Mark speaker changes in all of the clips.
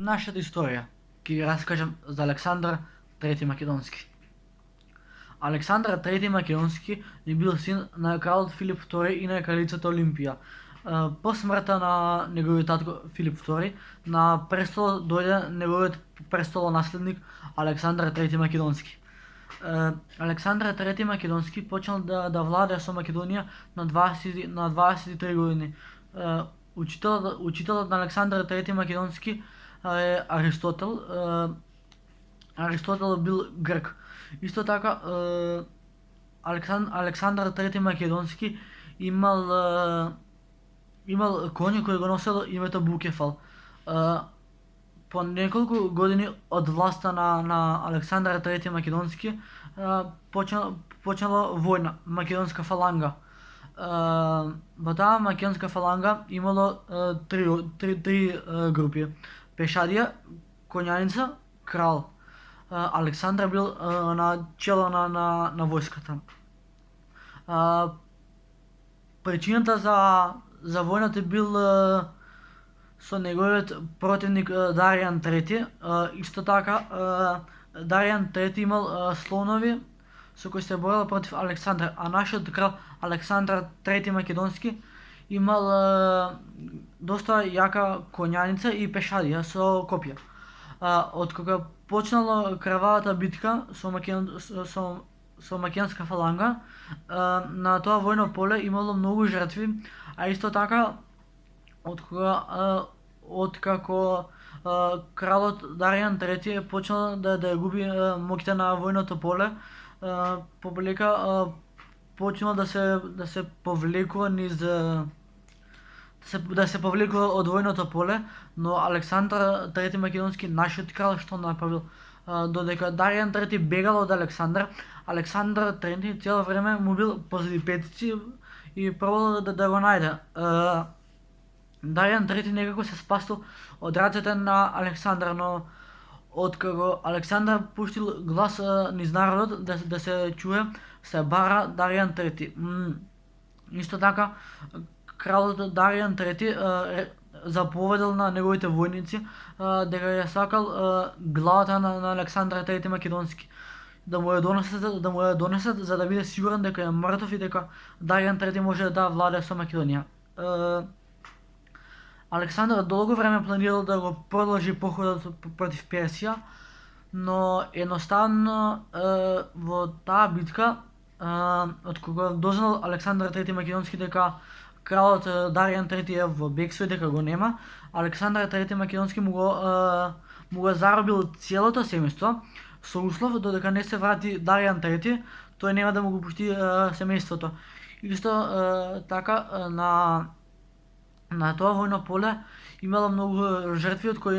Speaker 1: нашата историја. Ќе ги раскажам за Александар Трети Македонски. Александар Трети Македонски е бил син на кралот Филип II и на кралицата Олимпија. По смртта на неговиот татко Филип II, на престолот дојде неговиот престолонаследник Александар Трети Македонски. Александар Трети Македонски почнал да владее со Македонија на 23 години. Учителот на Александар Трети Македонски е Аристотел. Аристотел бил грк. Исто така Александар Трети Македонски имал коњ кој го носел името Букефал. По неколку години од власта на Александар Трети Македонски почнала војна, македонска фаланга. Во таа македонска фаланга имало три групи: пешадија, коњаница, крал. Александар бил на чело на војската. Причината за војната бил со неговиот противник Даријан III. Исто така Даријан III имал слонови со кои се борел против Александар, а нашиот крал Александар III Македонски имал доста јака коњаница и пешадија со копија. Откога почнала крвавата битка со македонска фаланга, на тоа војно поле имало многу жртви, а исто така откако кралот Даријан III почнал да губи моќта на војното поле, полека почнал да се повлекува од војното поле, но Александар Трети Македонски, нашиот крал, што направил? Додека Даријан III бегал од Александар, Александар III цело време му бил позади петици и пробал да го најде. Даријан III некако се спастил од рацете на Александар, но откако Александар пуштил глас низ народот да се чуе, се бара Даријан III. Исто така кралот Даријан III заповедал на неговите војници дека ја сакал главата на Александар III Македонски, да му ја донесат за да биде сигурен дека е мртов и дека Даријан III може да владее со Македонија. Александар долго време планирал да го продолжи походот против Персија, но едноставно во таа битка, откога дознал Александар III Македонски дека кралот Даријан III е во бегство и дека го нема, Александар III Македонски му го заробил целото семејство со услов додека не се врати Даријан III, тој нема да му го пушти семејството. Исто така на тоа војно поле имало многу жртви, од кои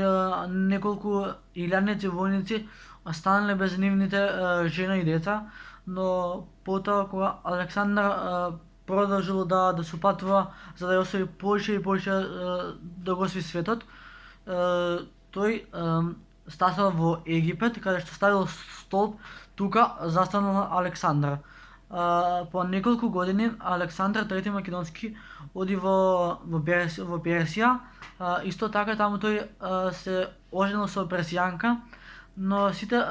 Speaker 1: неколку илјадници војници останале без нивните жена и деца, но потоа кога Александар продолжил да се упатува за да ја освои повеќе и повеќе да го освои светот, тој стасал во Египет, каде што ставил столб, тука застанал Александар. По неколку години Александар III Македонски оди во Персија. Исто така таму тој се оженил со персијанка, но сите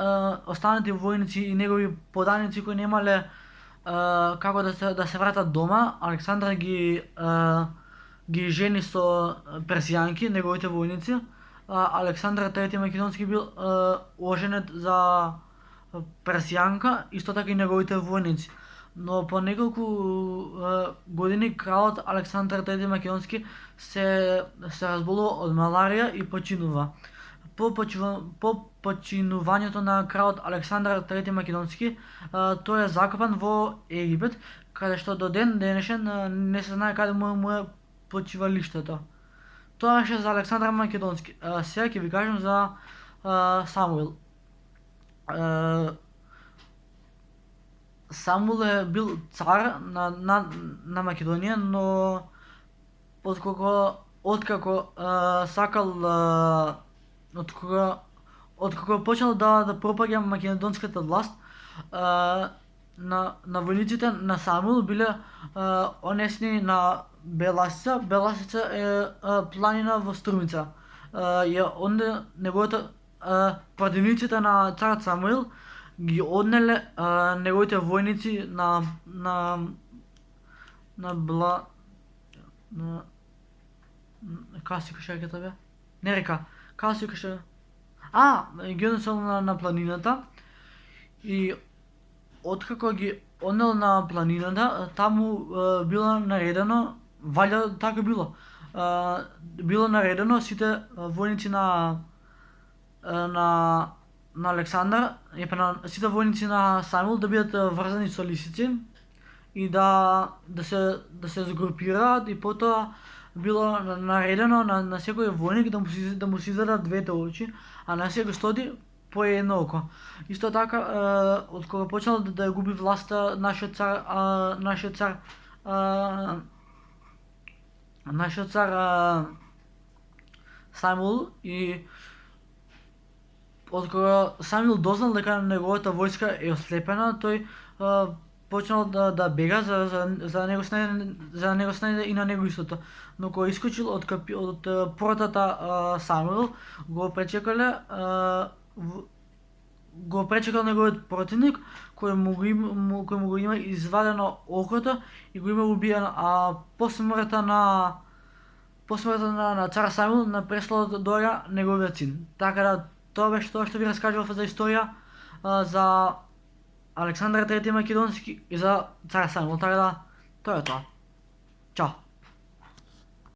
Speaker 1: останати војници и негови поданици кои немале како да се вратат дома, Александар ги жени со персијанки, неговите војници. Александар III Македонски бил оженет за персијанка, исто така и неговите војници. Но по неколку години кралот Александар III Македонски се разболува од маларија и починува. По починувањето на кралот Александар III Македонски, тој е закопан во Египет, каде што до ден денешен не се знае каде му е почивалиштето. Тоа беше за Александар Македонски. Сега ќе ви кажам за Самуил. Самуил е бил цар на Македонија, но откако почнал да пропаѓа македонската власт, на војниците на Самуил биле онесени на Беласица. Беласица е планина во Струмица. ја онде неговата прадедниците на царот Самуил ги однеле неговите војници на Бла на како се викаше реката бе? Не река, како се викаше? Ги однесол на планината и откако ги однел на планината, таму било наредено, валја така било. Било наредено сите војници на Александар, сите војници на Самуил да бидат врзани со лисици и да се сгрупираат и потоа било наредено на секој војник да му се извадат двете очи, а на секој стоди по едно око. Исто така, од кога почнал да ја губи власта нашиот цар Самуил и од кога Самуил дознал дека неговата војска е ослепена, тој почнал да бега за да не го снајде и на него истото. Но кога искочил од портата Самуил, го пречекал неговиот противник кој му го има извадено окото и го има убиен, а по смртта на цар Самуил на престолот доаѓа неговиот син. Така да тоа беше тоа што ви раскажував за историја за Александар III Македонски и за цар Самуил. Така да тоа е тоа. Чао.